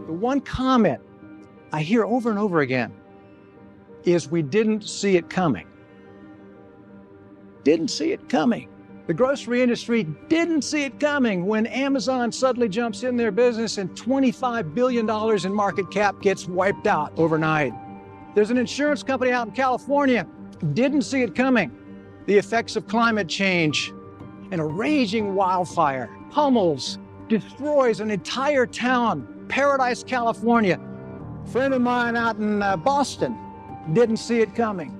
The one comment I hear over and over again is we didn't see it coming. Didn't see it coming. The grocery industry didn't see it coming when Amazon suddenly jumps in their business and $25 billion in market cap gets wiped out overnight. There's an insurance company out in California, didn't see it coming. The effects of climate change and a raging wildfire pummels, destroys an entire town, Paradise, California. A friend of mine out in Boston didn't see it coming.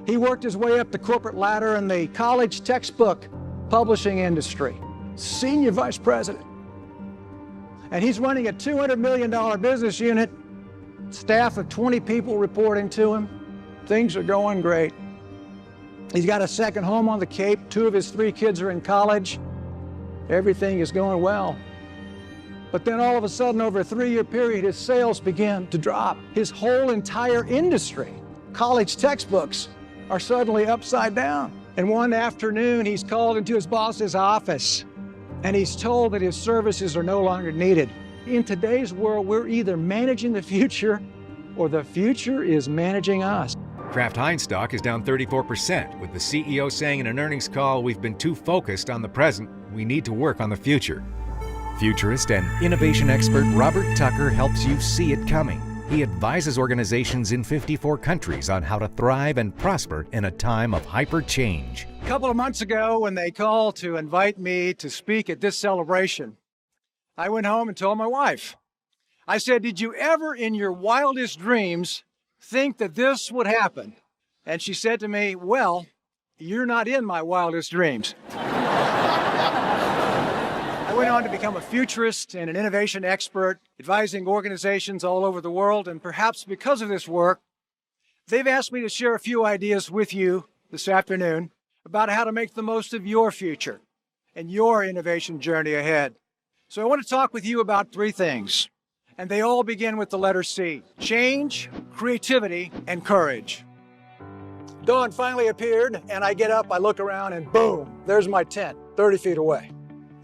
He worked his way up the corporate ladder in the college textbook publishing industry, senior vice president. And he's running a $200 million business unit, staff of 20 people reporting to him. Things are going great. He's got a second home on the Cape. 2 of his 3 kids are in college. Everything is going well. But then all of a sudden, over a 3-year period, his sales began to drop. His whole entire industry, college textbooks, are suddenly upside down. And one afternoon, he's called into his boss's office, and he's told that his services are no longer needed. In today's world, we're either managing the future, or the future is managing us. Kraft Heinz stock is down 34%, with the CEO saying in an earnings call, "We've been too focused on the present. We need to work on the future." Futurist and innovation expert Robert Tucker helps you see it coming. He advises organizations in 54 countries on how to thrive and prosper in a time of hyper change. A couple of months ago, when they called to invite me to speak at this celebration, I went home and told my wife. I said, "Did you ever in your wildest dreams think that this would happen?" And she said to me, "Well, you're not in my wildest dreams." I went on to become a futurist and an innovation expert, advising organizations all over the world, and perhaps because of this work, they've asked me to share a few ideas with you this afternoon about how to make the most of your future and your innovation journey ahead. So I want to talk with you about 3 things, and they all begin with the letter C: change, creativity, and courage. Dawn finally appeared, and I get up, I look around, and boom, there's my tent, 30 feet away.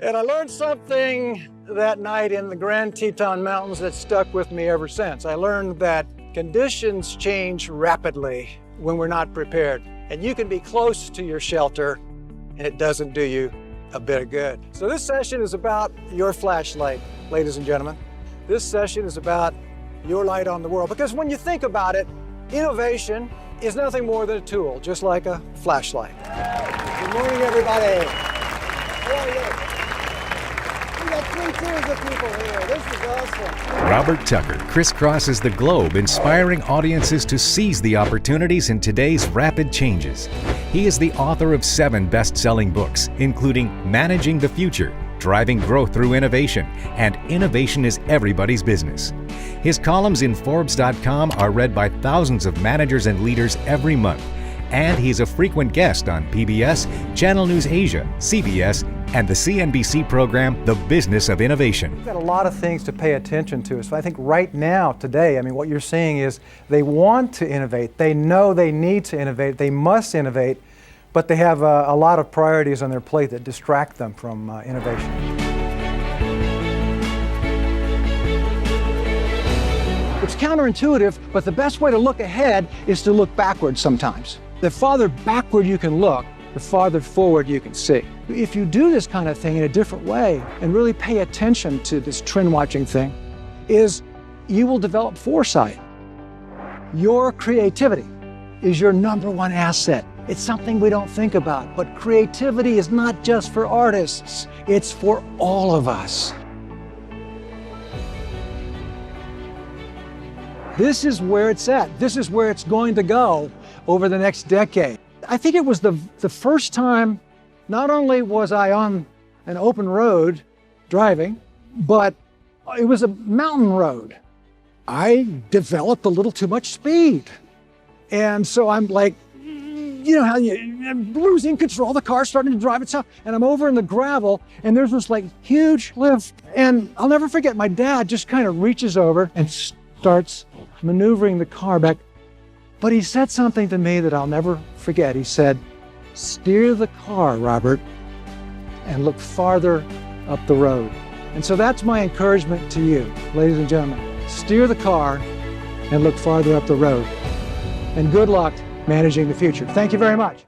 And I learned something that night in the Grand Teton Mountains that stuck with me ever since. I learned that conditions change rapidly when we're not prepared. And you can be close to your shelter, and it doesn't do you a bit of good. So this session is about your flashlight, ladies and gentlemen. This session is about your light on the world. Because when you think about it, innovation is nothing more than a tool, just like a flashlight. Good morning, everybody. How are you? We got 3 tiers of people here. This is awesome. Robert Tucker crisscrosses the globe, inspiring audiences to seize the opportunities in today's rapid changes. He is the author of 7 best-selling books, including Managing the Future, Driving Growth Through Innovation, and Innovation is Everybody's Business. His columns in Forbes.com are read by thousands of managers and leaders every month, and he's a frequent guest on PBS, Channel News Asia, CBS, and the CNBC program, The Business of Innovation. We've got a lot of things to pay attention to. So I think right now, today, what you're seeing is they want to innovate. They know they need to innovate. They must innovate, but they have a lot of priorities on their plate that distract them from innovation. It's counterintuitive, but the best way to look ahead is to look backwards sometimes. The farther backward you can look, the farther forward you can see. If you do this kind of thing in a different way and really pay attention to this trend watching thing, you will develop foresight. Your creativity is your #1 asset. It's something we don't think about, but creativity is not just for artists, it's for all of us. This is where it's at. This is where it's going to go over the next decade. I think it was the first time, not only was I on an open road driving, but it was a mountain road. I developed a little too much speed. And so I'm like, you know how I'm losing control, the car's starting to drive itself, and I'm over in the gravel, and there's this huge lift. And I'll never forget, my dad just kind of reaches over and starts maneuvering the car back. But he said something to me that I'll never forget. He said, "Steer the car, Robert, and look farther up the road." And so that's my encouragement to you, ladies and gentlemen. Steer the car and look farther up the road. And good luck managing the future. Thank you very much.